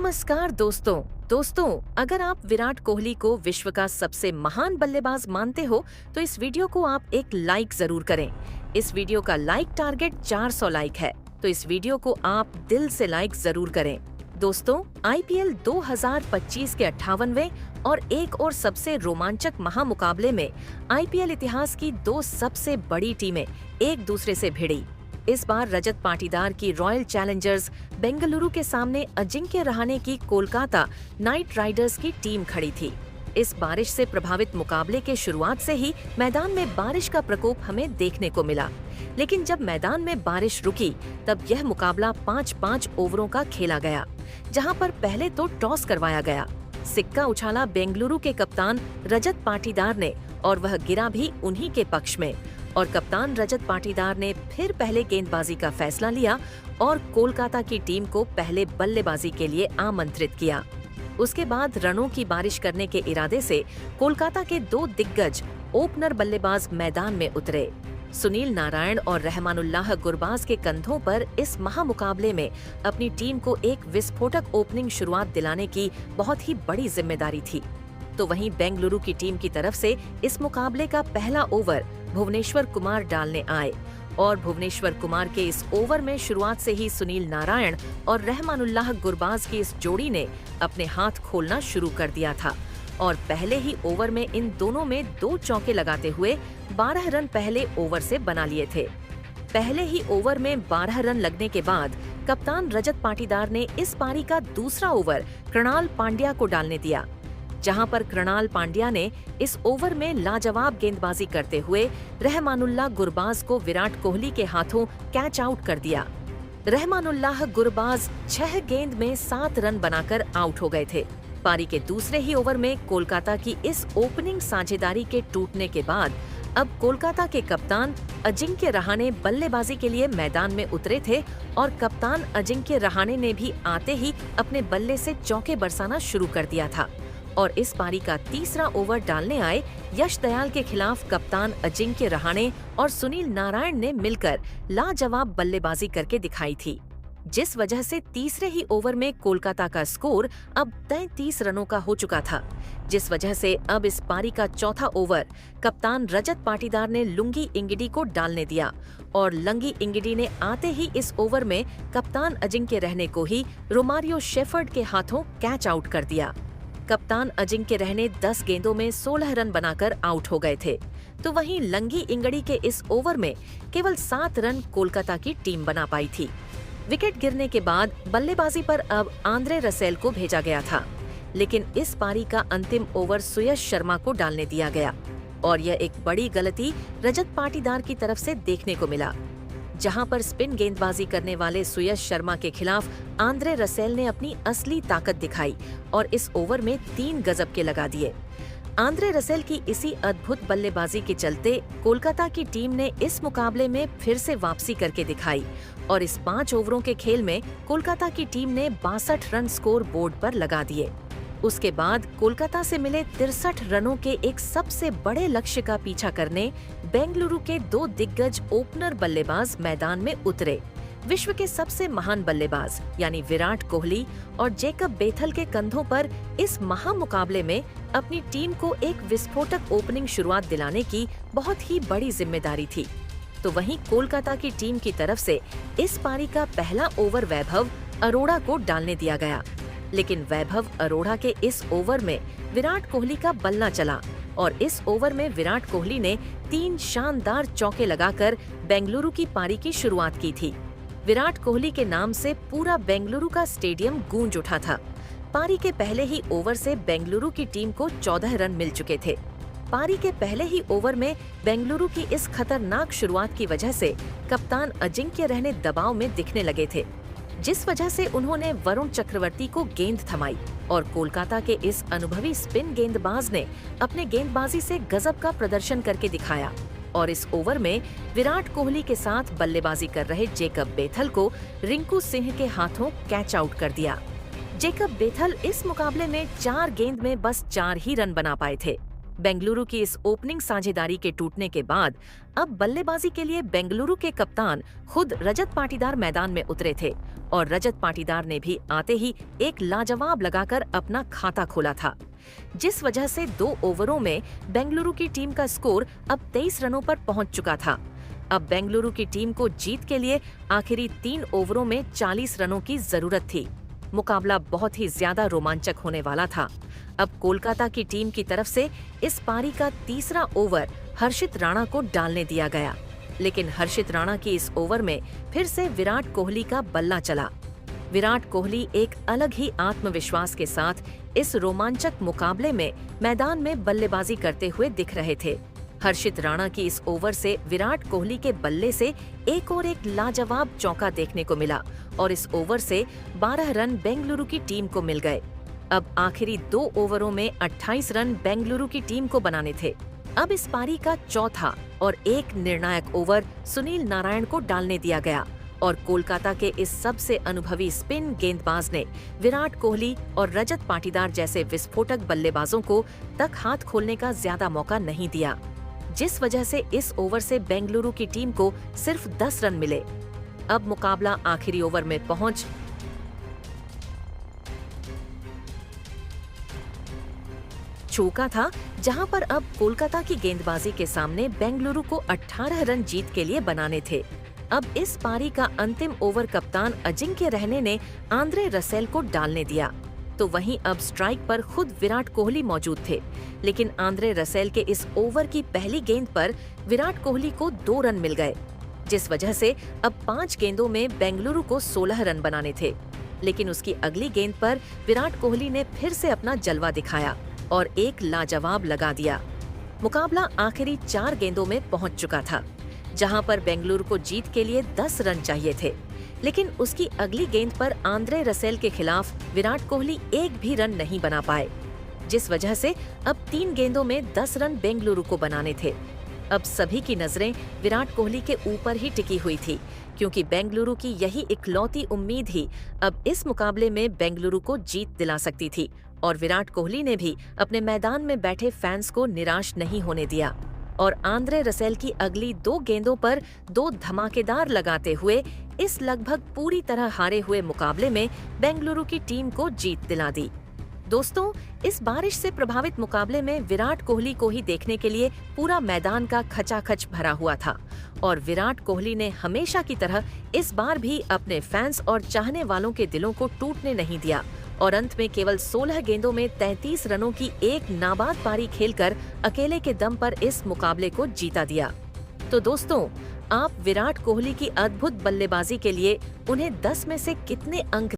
नमस्कार दोस्तों, अगर आप विराट कोहली को विश्व का सबसे महान बल्लेबाज मानते हो तो इस वीडियो को आप एक लाइक जरूर करें। इस वीडियो का लाइक टारगेट 400 लाइक है, तो इस वीडियो को आप दिल से लाइक जरूर करें। दोस्तों, आईपीएल 2025 के 58वें और एक और सबसे रोमांचक महामुकाबले में आईपीएल इतिहास की दो सबसे बड़ी टीमें एक दूसरे से भिड़ी। इस बार रजत पाटीदार की रॉयल चैलेंजर्स बेंगलुरु के सामने अजिंक्य रहाणे की कोलकाता नाइट राइडर्स की टीम खड़ी थी। इस बारिश से प्रभावित मुकाबले के शुरुआत से ही मैदान में बारिश का प्रकोप हमें देखने को मिला, लेकिन जब मैदान में बारिश रुकी तब यह मुकाबला 5-5 ओवरों का खेला गया, जहां पर पहले तो टॉस करवाया गया। सिक्का उछाला बेंगलुरु के कप्तान रजत पाटीदार ने और वह गिरा भी उन्हीं के पक्ष में, और कप्तान रजत पाटीदार ने फिर पहले गेंदबाजी का फैसला लिया और कोलकाता की टीम को पहले बल्लेबाजी के लिए आमंत्रित किया। उसके बाद रनों की बारिश करने के इरादे से कोलकाता के दो दिग्गज ओपनर बल्लेबाज मैदान में उतरे। सुनील नारायण और रहमानुल्लाह गुरबाज के कंधों पर इस महामुकाबले में अपनी टीम को एक विस्फोटक ओपनिंग शुरुआत दिलाने की बहुत ही बड़ी जिम्मेदारी थी। तो वहीं बेंगलुरु की टीम की तरफ से इस मुकाबले का पहला ओवर भुवनेश्वर कुमार डालने आए और भुवनेश्वर कुमार के इस ओवर में शुरुआत से ही सुनील नारायण और रहमानुल्लाह गुरबाज की इस जोड़ी ने अपने हाथ खोलना शुरू कर दिया था और पहले ही ओवर में इन दोनों में 2 चौके लगाते हुए 12 रन पहले ओवर से बना लिए थे। पहले ही ओवर में 12 रन लगने के बाद कप्तान रजत पाटीदार ने इस पारी का दूसरा ओवर कृणाल पांड्या को डालने दिया, जहां पर कृणाल पांड्या ने इस ओवर में लाजवाब गेंदबाजी करते हुए रहमानुल्लाह गुरबाज को विराट कोहली के हाथों कैच आउट कर दिया। रहमानुल्लाह गुरबाज 6 गेंद में 7 रन बनाकर आउट हो गए थे। पारी के दूसरे ही ओवर में कोलकाता की इस ओपनिंग साझेदारी के टूटने के बाद अब कोलकाता के कप्तान अजिंक्य रहाणे बल्लेबाजी के लिए मैदान में उतरे थे और कप्तान अजिंक्य रहाणे ने भी आते ही अपने बल्ले से चौके बरसाना शुरू कर दिया था और इस पारी का तीसरा ओवर डालने आए यश दयाल के खिलाफ कप्तान अजिंक्य रहाणे और सुनील नारायण ने मिलकर लाजवाब बल्लेबाजी करके दिखाई थी, जिस वजह से तीसरे ही ओवर में कोलकाता का स्कोर अब 33 रनों का हो चुका था, जिस वजह से अब इस पारी का चौथा ओवर कप्तान रजत पाटीदार ने लुंगी इंगिडी को डालने दिया और लंगी इंगिडी ने आते ही इस ओवर में कप्तान अजिंक्य रहाणे को ही रोमारियो शेफर्ड के हाथों कैच आउट कर दिया। कप्तान अजिंक्य रहाणे 10 गेंदों में 16 रन बनाकर आउट हो गए थे, तो वहीं लंगी इंगड़ी के इस ओवर में केवल 7 रन कोलकाता की टीम बना पाई थी। विकेट गिरने के बाद बल्लेबाजी पर अब आंद्रे रसेल को भेजा गया था, लेकिन इस पारी का अंतिम ओवर सुयश शर्मा को डालने दिया गया और यह एक बड़ी गलती रजत पाटीदार की तरफ से देखने को मिला, जहां पर स्पिन गेंदबाजी करने वाले सुयश शर्मा के खिलाफ आंद्रे रसेल ने अपनी असली ताकत दिखाई और इस ओवर में 3 गजब के लगा दिए। आंद्रे रसेल की इसी अद्भुत बल्लेबाजी के चलते कोलकाता की टीम ने इस मुकाबले में फिर से वापसी करके दिखाई और इस 5 ओवरों के खेल में कोलकाता की टीम ने 62 रन स्कोर बोर्ड पर लगा दिए। उसके बाद कोलकाता से मिले 63 रनों के एक सबसे बड़े लक्ष्य का पीछा करने बेंगलुरु के 2 दिग्गज ओपनर बल्लेबाज मैदान में उतरे। विश्व के सबसे महान बल्लेबाज यानी विराट कोहली और जेकब बेथल के कंधों पर इस महामुकाबले में अपनी टीम को एक विस्फोटक ओपनिंग शुरुआत दिलाने की बहुत ही बड़ी जिम्मेदारी थी। तो वहीं कोलकाता की टीम की तरफ से इस पारी का पहला ओवर वैभव अरोड़ा को डालने दिया गया, लेकिन वैभव अरोड़ा के इस ओवर में विराट कोहली का बल्ला चला और इस ओवर में विराट कोहली ने 3 शानदार चौके लगाकर बेंगलुरु की पारी की शुरुआत की थी। विराट कोहली के नाम से पूरा बेंगलुरु का स्टेडियम गूंज उठा था। पारी के पहले ही ओवर से बेंगलुरु की टीम को 14 रन मिल चुके थे। पारी के पहले ही ओवर में बेंगलुरु की इस खतरनाक शुरुआत की वजह से कप्तान अजिंक्य रहाणे दबाव में दिखने लगे थे, जिस वजह से उन्होंने वरुण चक्रवर्ती को गेंद थमाई और कोलकाता के इस अनुभवी स्पिन गेंदबाज ने अपने गेंदबाजी से गजब का प्रदर्शन करके दिखाया और इस ओवर में विराट कोहली के साथ बल्लेबाजी कर रहे जेकब बेथल को रिंकू सिंह के हाथों कैच आउट कर दिया। जेकब बेथल इस मुकाबले में 4 गेंद में बस 4 ही रन बना पाए थे। बेंगलुरु की इस ओपनिंग साझेदारी के टूटने के बाद अब बल्लेबाजी के लिए बेंगलुरु के कप्तान खुद रजत पाटीदार मैदान में उतरे थे और रजत पाटीदार ने भी आते ही एक लाजवाब लगाकर अपना खाता खोला था, जिस वजह से 2 ओवरों में बेंगलुरु की टीम का स्कोर अब 23 रनों पर पहुंच चुका था। अब बेंगलुरु की टीम को जीत के लिए आखिरी 3 ओवरों में 40 रनों की जरूरत थी। मुकाबला बहुत ही ज्यादा रोमांचक होने वाला था। अब कोलकाता की टीम की तरफ से इस पारी का तीसरा ओवर हर्षित राणा को डालने दिया गया, लेकिन हर्षित राणा की इस ओवर में फिर से विराट कोहली का बल्ला चला। विराट कोहली एक अलग ही आत्मविश्वास के साथ इस रोमांचक मुकाबले में मैदान में बल्लेबाजी करते हुए दिख रहे थे। हर्षित राणा की इस ओवर से विराट कोहली के बल्ले से एक लाजवाब चौका देखने को मिला और इस ओवर से 12 रन बेंगलुरु की टीम को मिल गए। अब आखिरी 2 ओवरों में 28 रन बेंगलुरु की टीम को बनाने थे। अब इस पारी का चौथा और एक निर्णायक ओवर सुनील नारायण को डालने दिया गया और कोलकाता के इस सबसे अनुभवी स्पिन गेंदबाज ने विराट कोहली और रजत पाटीदार जैसे विस्फोटक बल्लेबाजों को तक हाथ खोलने का ज्यादा मौका नहीं दिया, जिस वजह से इस ओवर से बेंगलुरु की टीम को सिर्फ 10 रन मिले। अब मुकाबला आखिरी ओवर में पहुंच चूका था, जहां पर अब कोलकाता की गेंदबाजी के सामने बेंगलुरु को 18 रन जीत के लिए बनाने थे। अब इस पारी का अंतिम ओवर कप्तान अजिंक्य रहने ने आंद्रे रसेल को डालने दिया, तो वहीं अब स्ट्राइक पर खुद विराट कोहली मौजूद थे, लेकिन आंद्रे रसेल के इस ओवर की पहली गेंद पर विराट कोहली को 2 रन मिल गए, जिस वजह से अब 5 गेंदों में बेंगलुरु को 16 रन बनाने थे। लेकिन उसकी अगली गेंद पर विराट कोहली ने फिर से अपना जलवा दिखाया और एक लाजवाब लगा दिया। मुकाबला आखिरी 4 गेंदों में पहुंच चुका था, जहां पर बेंगलुरु को जीत के लिए 10 रन चाहिए थे, लेकिन उसकी अगली गेंद पर आंद्रे रसेल के खिलाफ विराट कोहली एक भी रन नहीं बना पाए, जिस वजह से अब 3 गेंदों में 10 रन बेंगलुरु को बनाने थे। अब सभी की नजरें विराट कोहली के ऊपर ही टिकी हुई थी, क्योंकि बेंगलुरु की यही इकलौती उम्मीद ही अब इस मुकाबले में बेंगलुरु को जीत दिला सकती थी और विराट कोहली ने भी अपने मैदान में बैठे फैंस को निराश नहीं होने दिया और आंद्रे रसेल की अगली 2 गेंदों पर 2 धमाकेदार लगाते हुए इस लगभग पूरी तरह हारे हुए मुकाबले में बेंगलुरु की टीम को जीत दिला दी। दोस्तों, इस बारिश से प्रभावित मुकाबले में विराट कोहली को ही देखने के लिए पूरा मैदान का खचाखच भरा हुआ था और विराट कोहली ने हमेशा की तरह इस बार भी अपने फैंस और चाहने वालों के दिलों को टूटने नहीं दिया और अंत में केवल 16 गेंदों में 33 रनों की एक नाबाद पारी खेलकर अकेले के दम पर इस मुकाबले को जीता दिया। तो दोस्तों, आप विराट कोहली की अद्भुत बल्लेबाजी के लिए उन्हें 10 में से कितने अंक